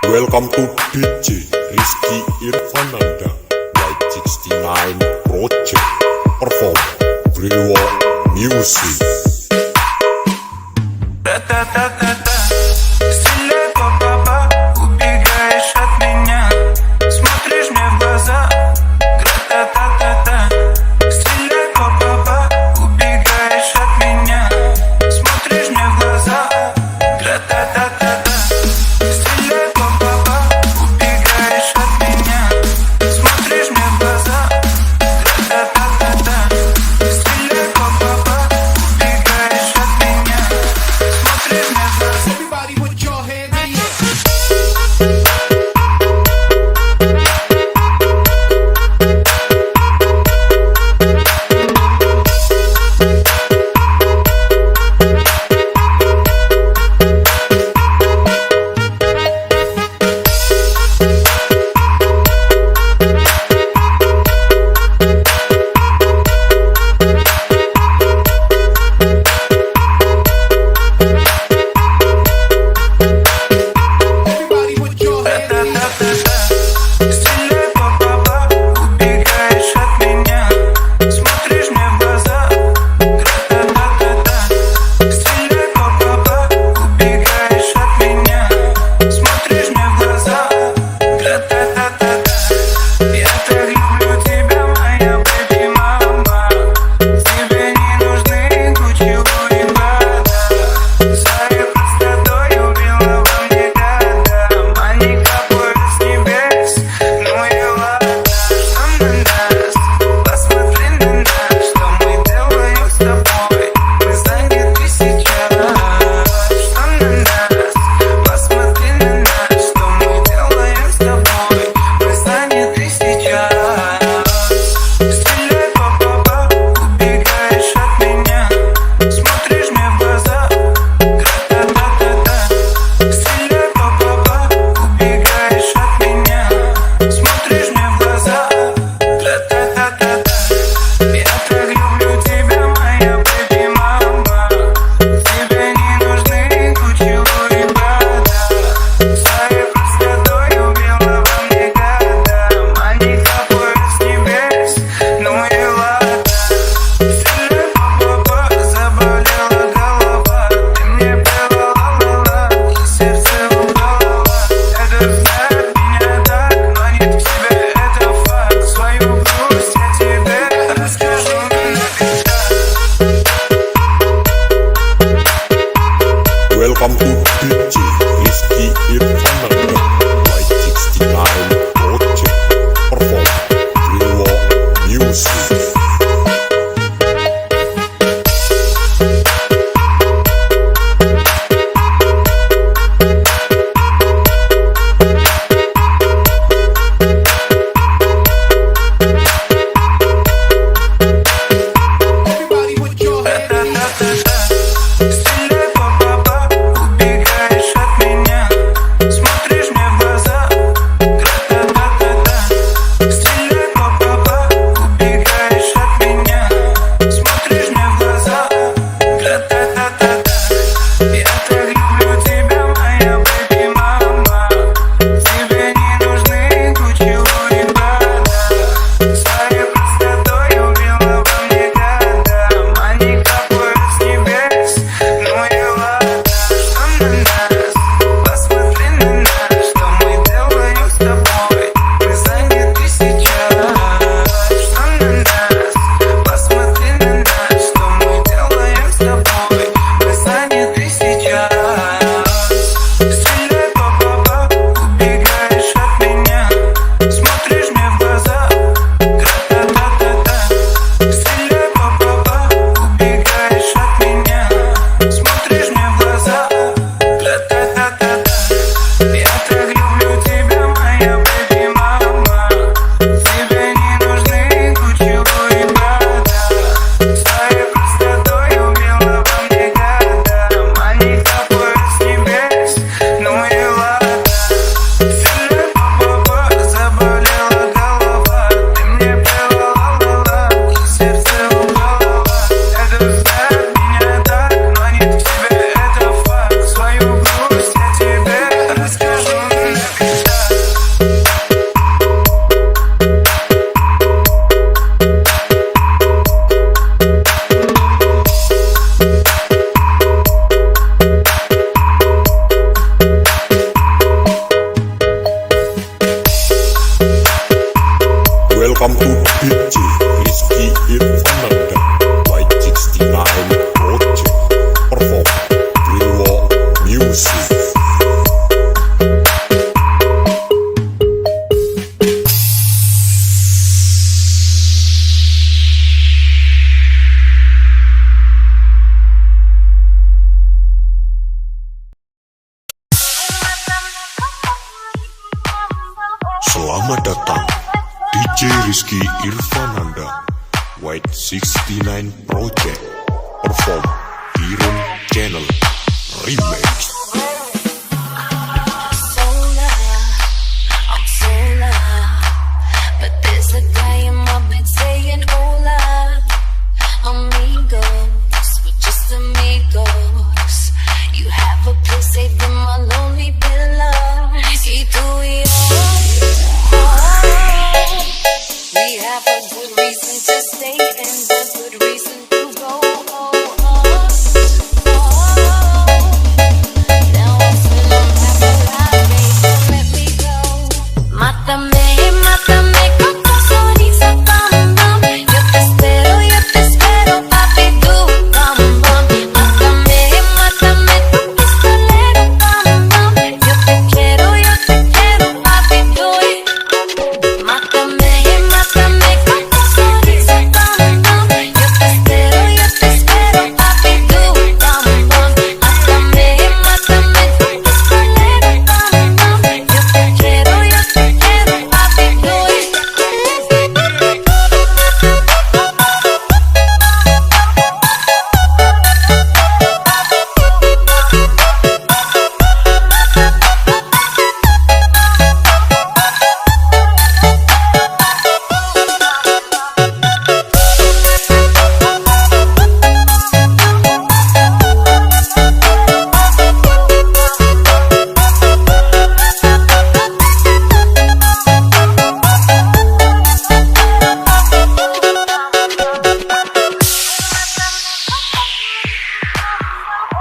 Welcome to DJ Rizky Irfananda White 69 Project Perform Brewok Music. Стреляй, папа, убегаешь от меня, смотришь мне в глаза. Гра-та-та-та-та. Стреляй, папа, убегаешь от меня, смотришь мне в глаза. Гра-та-та-та-та. Стреляй, папа, убегаешь от меня, смотришь мне в глаза. Гра-та-та-та-та. Стреляй, папа, убегаешь от меня, смотришь мне в глаза. Everybody put your hands in the air. Everybody put your hands in the air. Стреляй, папа, убегаешь от меня, смотришь мне в глаза. Гра-та-та-та-та. Стреляй, папа, убегаешь от меня, смотришь мне в глаза. Гра-та-та-та-та. Я так люблю тебя, моя бэби-мама. Тебе не нужны Гуччи, Луи, Прада. Своей простотой убила во мне года. Маника полет с небес, ну и ладно. Что на нас? Посмотри на нас, что мы делаем с тобой. Мы заняты сейчас. Что на нас? Посмотри на нас, что мы делаем с тобой. Мы заняты сейчас. Стреляй, папа, убегаешь от меня, смотришь мне в глаза. Гра-та-та-та-та. Стреляй, папа, убегаешь от меня, смотришь мне в глаза. Гра-та-та-та-та. Я так люблю тебя, моя бэби-мама. Тебе не нужны Гуччи, Луи, Прада. Своей простотой убила во мне года. Маника полет с небес, ну и ладно. Стреляй, папа, заболела голова. Ты мне пела ла-ла-ла, и сердце упало. Это знает меня так, манит к себе, это факт. Свою грусть я тебе расскажу навсегда. Welcome to DJ Rizky Irfananda White 69 Project Perform Brewok Music. Everybody put your hands in the air. Стреляй, папа, убегаешь от Welcome to DJ Rizky Irfananda White 69 Project Perform Dewa Music. Selamat datang DJ Rizky Irfananda White 69 Project Perform Dirun Channel Remix.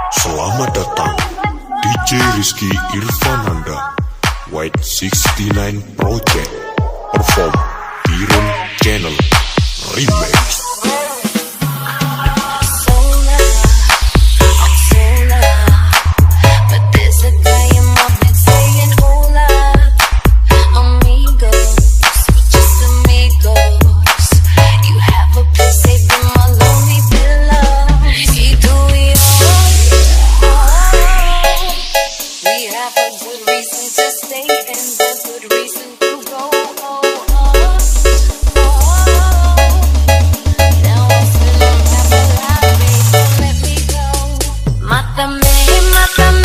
Selamat datang DJ Rizky Irfananda White 69 Project Perform Dirun Channel Remix. Mátame, mátame.